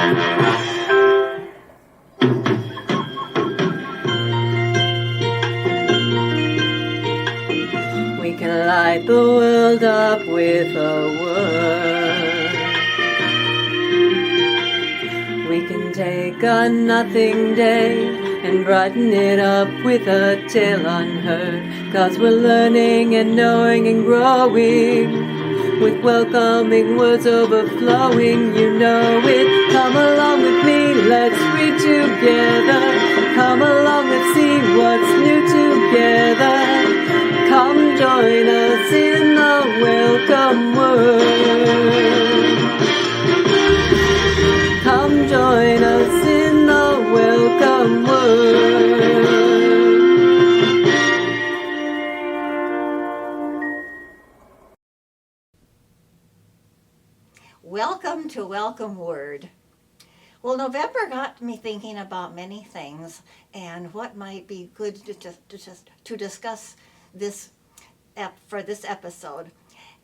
We can light the world up with a word. We can take a nothing day and brighten it up with a tale unheard. 'Cause we're learning and knowing and growing, with welcoming words overflowing, you know it. Come along with me, let's read together. Come along, let's see what's new together. Come join us in the welcome word. Come join us in the welcome word. Welcome to Welcome Word. Well, November got me thinking about many things and what might be good to discuss for this episode.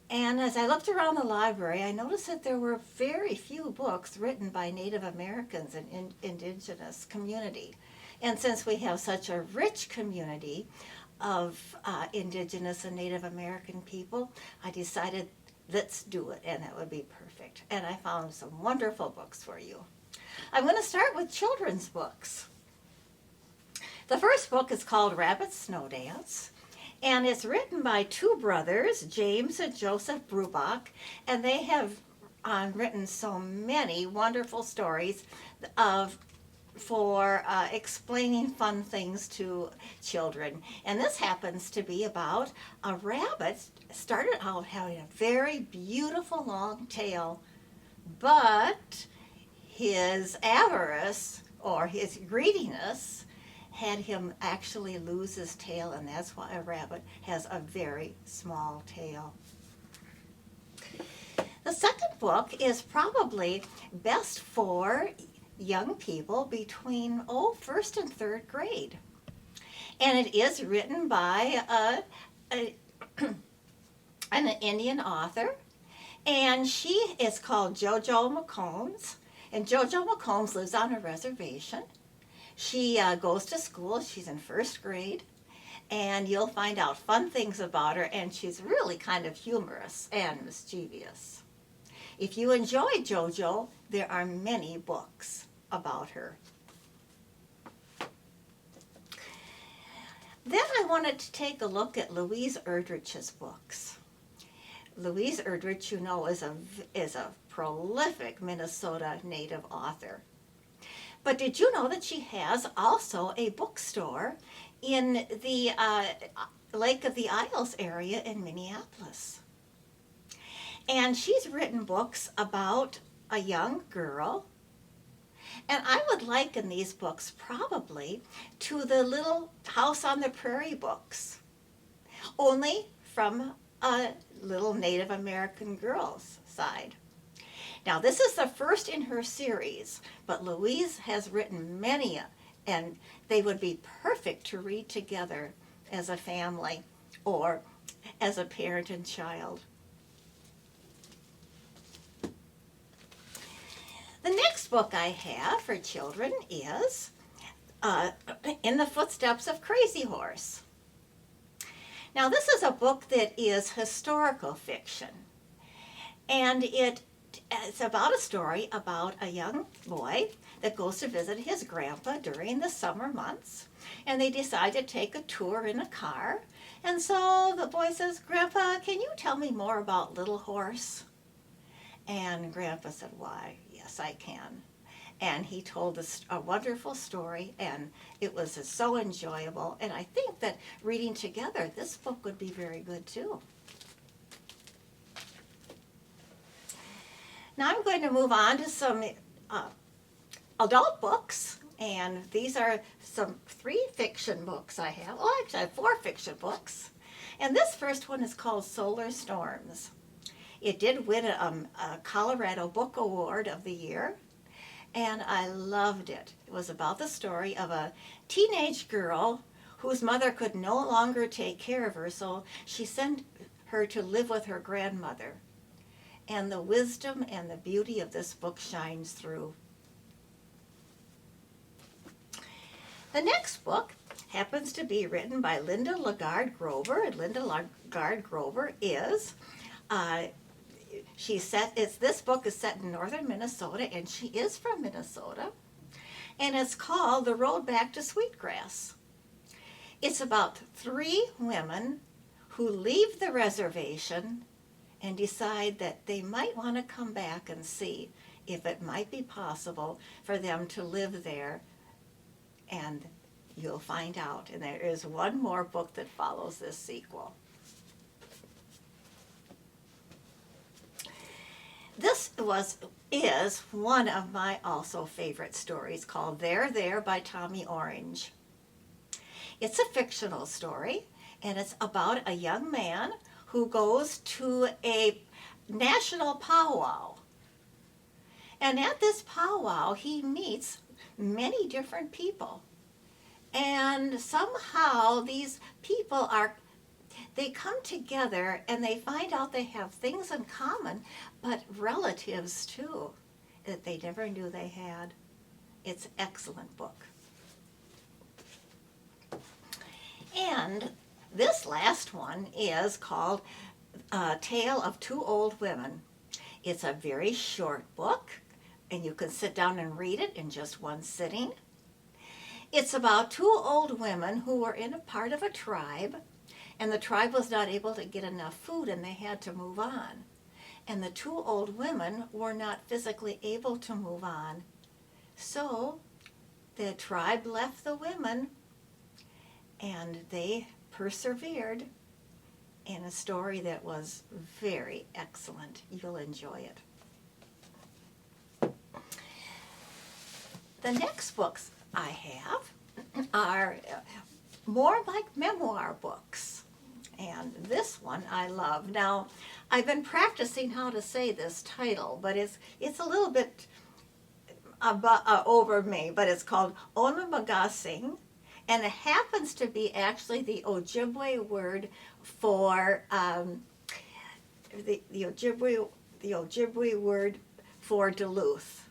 And as I looked around the library, I noticed that there were very few books written by Native Americans and indigenous community. And since we have such a rich community of indigenous and Native American people, I decided let's do it, and it would be perfect. And I found some wonderful books for you. I'm going to start with children's books. The first book is called Rabbit Snow Dance, and it's written by two brothers, James and Joseph Brubach, and they have written so many wonderful stories for explaining fun things to children. And this happens to be about a rabbit started out having a very beautiful long tail, but his avarice or his greediness had him actually lose his tail, and that's why a rabbit has a very small tail. The second book is probably best for young people between first and third grade. And it is written by an Indian author, and she is called JoJo McCombs. And JoJo McCombs lives on a reservation. She goes to school. She's in first grade, and you'll find out fun things about her, and she's really kind of humorous and mischievous. If you enjoy JoJo, there are many books about her. Then I wanted to take a look at Louise Erdrich's books. Louise Erdrich, you know, is a prolific Minnesota Native author. But did you know that she has also a bookstore in the Lake of the Isles area in Minneapolis? And she's written books about a young girl. And I would liken these books probably to the Little House on the Prairie books, only from a little Native American girl's side. Now, this is the first in her series, but Louise has written many, and they would be perfect to read together as a family or as a parent and child. The next book I have for children is In the Footsteps of Crazy Horse. Now, this is a book that is historical fiction, and it's about a story about a young boy that goes to visit his grandpa during the summer months, and they decide to take a tour in a car. And so the boy says, "Grandpa, can you tell me more about Little Horse?" And Grandpa said, "Why, yes, I can." And he told us a wonderful story, and it was so enjoyable. And I think that reading together, this book would be very good too. Now I'm going to move on to some adult books, and these are some 3 fiction books I have. Oh, actually I have 4 fiction books. And this first one is called Solar Storms. It did win a Colorado Book Award of the Year, and I loved it. It was about the story of a teenage girl whose mother could no longer take care of her, so she sent her to live with her grandmother. And the wisdom and the beauty of this book shines through. The next book happens to be written by Linda LaGarde Grover, and Linda LaGarde Grover is this book is set in northern Minnesota, and she is from Minnesota, and it's called The Road Back to Sweetgrass. It's about 3 women who leave the reservation and decide that they might want to come back and see if it might be possible for them to live there, and you'll find out. And there is one more book that follows this sequel. This is one of my also favorite stories, called There, There by Tommy Orange. It's a fictional story, and it's about a young man who goes to a national powwow. And at this powwow, he meets many different people. And somehow these people they come together and they find out they have things in common, but relatives too, that they never knew they had. It's an excellent book. And this last one is called Tale of Two Old Women. It's a very short book, and you can sit down and read it in just one sitting. It's about 2 old women who were in a part of a tribe, and the tribe was not able to get enough food, and they had to move on. And the 2 old women were not physically able to move on. So the tribe left the women, and they persevered in a story that was very excellent. You'll enjoy it. The next books I have are more like memoir books. And this one I love. Now, I've been practicing how to say this title, but it's a little bit over me, but it's called Onamagasing, and it happens to be actually the Ojibwe word for the Ojibwe word for Duluth.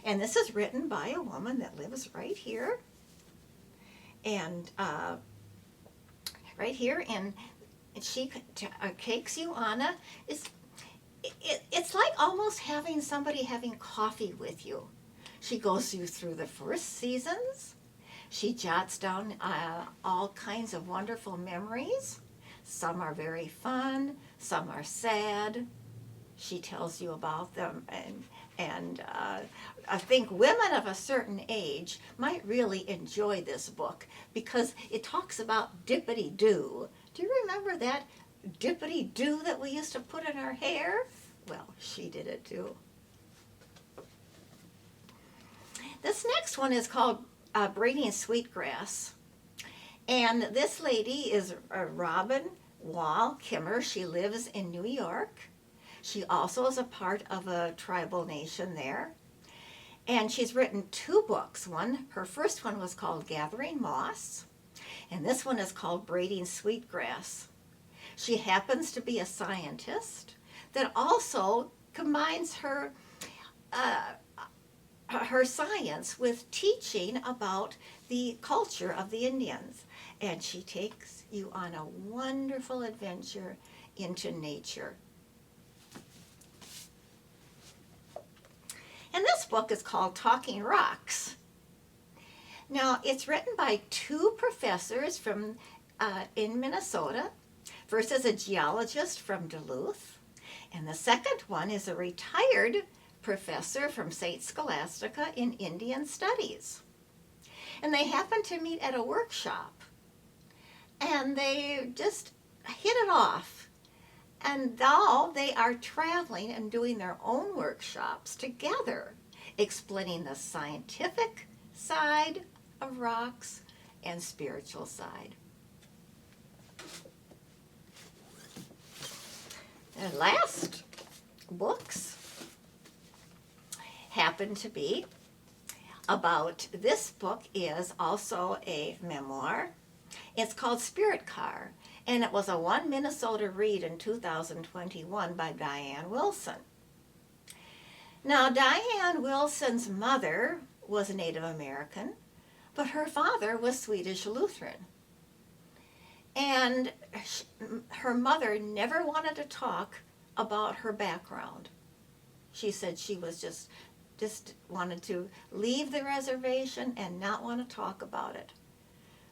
And this is written by a woman that lives right here, and right here, and she Keeksiuana it's like almost having somebody having coffee with you. She goes you through the first seasons. She jots down all kinds of wonderful memories. Some are very fun, some are sad. She tells you about them, and I think women of a certain age might really enjoy this book because it talks about dippity-doo. Do you remember that dippity-doo that we used to put in our hair? Well, she did it too. This next one is called Braiding Sweetgrass. And this lady is Robin Wall Kimmer. She lives in New York. She also is a part of a tribal nation there. And she's written 2 books. Her first one was called Gathering Moss, and this one is called Braiding Sweetgrass. She happens to be a scientist that also combines her science with teaching about the culture of the Indians. And she takes you on a wonderful adventure into nature. And this book is called Talking Rocks. Now, it's written by 2 professors from in Minnesota. First is a geologist from Duluth, and the second one is a retired professor from St. Scholastica in Indian Studies. And they happened to meet at a workshop, and they just hit it off. And now they are traveling and doing their own workshops together, explaining the scientific side of rocks and spiritual side. The last books happen to be about, this book is also a memoir. It's called Spirit Car, and it was a One Minnesota read in 2021 by Diane Wilson. Now, Diane Wilson's mother was a Native American, but her father was Swedish Lutheran. And her mother never wanted to talk about her background. She said she was just wanted to leave the reservation and not want to talk about it.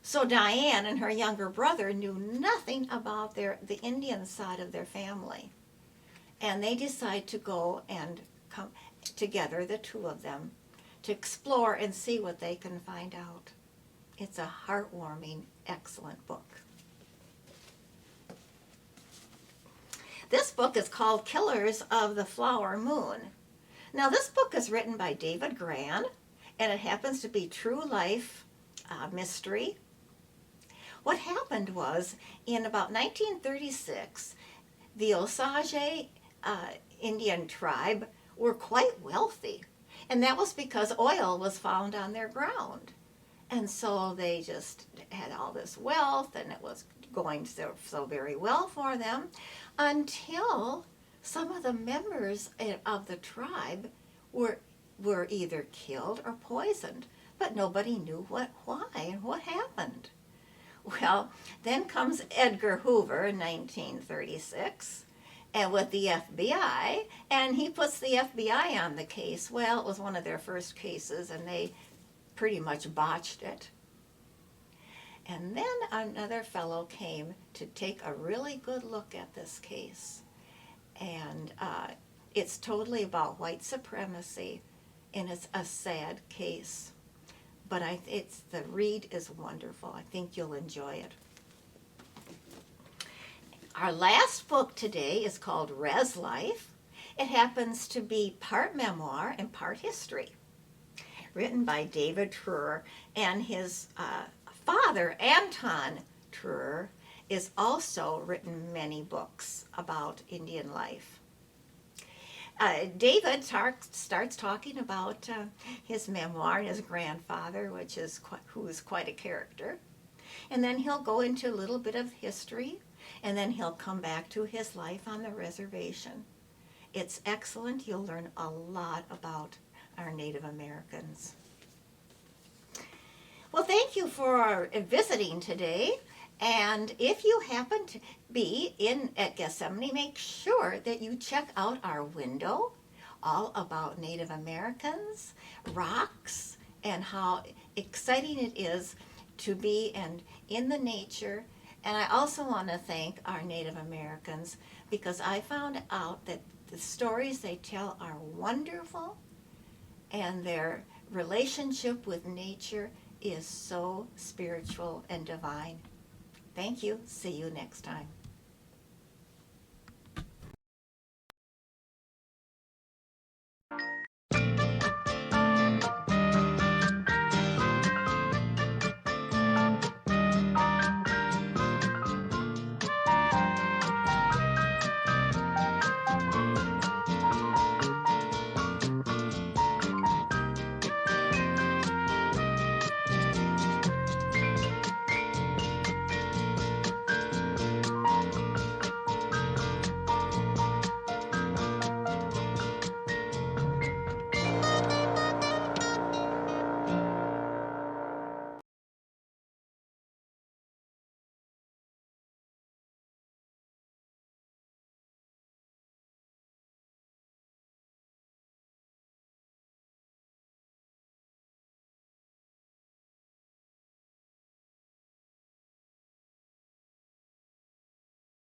So Diane and her younger brother knew nothing about the Indian side of their family. And they decide to go and come together, the two of them, to explore and see what they can find out. It's a heartwarming, excellent book. This book is called Killers of the Flower Moon. Now, this book is written by David Grann, and it happens to be true life mystery. What happened was, in about 1936, the Osage Indian tribe were quite wealthy, and that was because oil was found on their ground. And so they just had all this wealth, and it was going so very well for them, until some of the members of the tribe were either killed or poisoned, but nobody knew why and what happened. Well, then comes Edgar Hoover in 1936, and with the FBI, and he puts the FBI on the case. Well, it was one of their first cases, and they pretty much botched it. And then another fellow came to take a really good look at this case. And it's totally about white supremacy, and it's a sad case. But the read is wonderful. I think you'll enjoy it. Our last book today is called Res Life. It happens to be part memoir and part history, written by David Treuer, and his father, Anton Treuer, is also written many books about Indian life. David starts talking about his memoir and his grandfather, who is quite a character. And then he'll go into a little bit of history, and then he'll come back to his life on the reservation. It's excellent. You'll learn a lot about our Native Americans. Well, thank you for visiting today. And if you happen to be at Gethsemane, make sure that you check out our window, all about Native Americans, rocks, and how exciting it is to be in the nature. And I also want to thank our Native Americans, because I found out that the stories they tell are wonderful, and their relationship with nature is so spiritual and divine. Thank you. See you next time.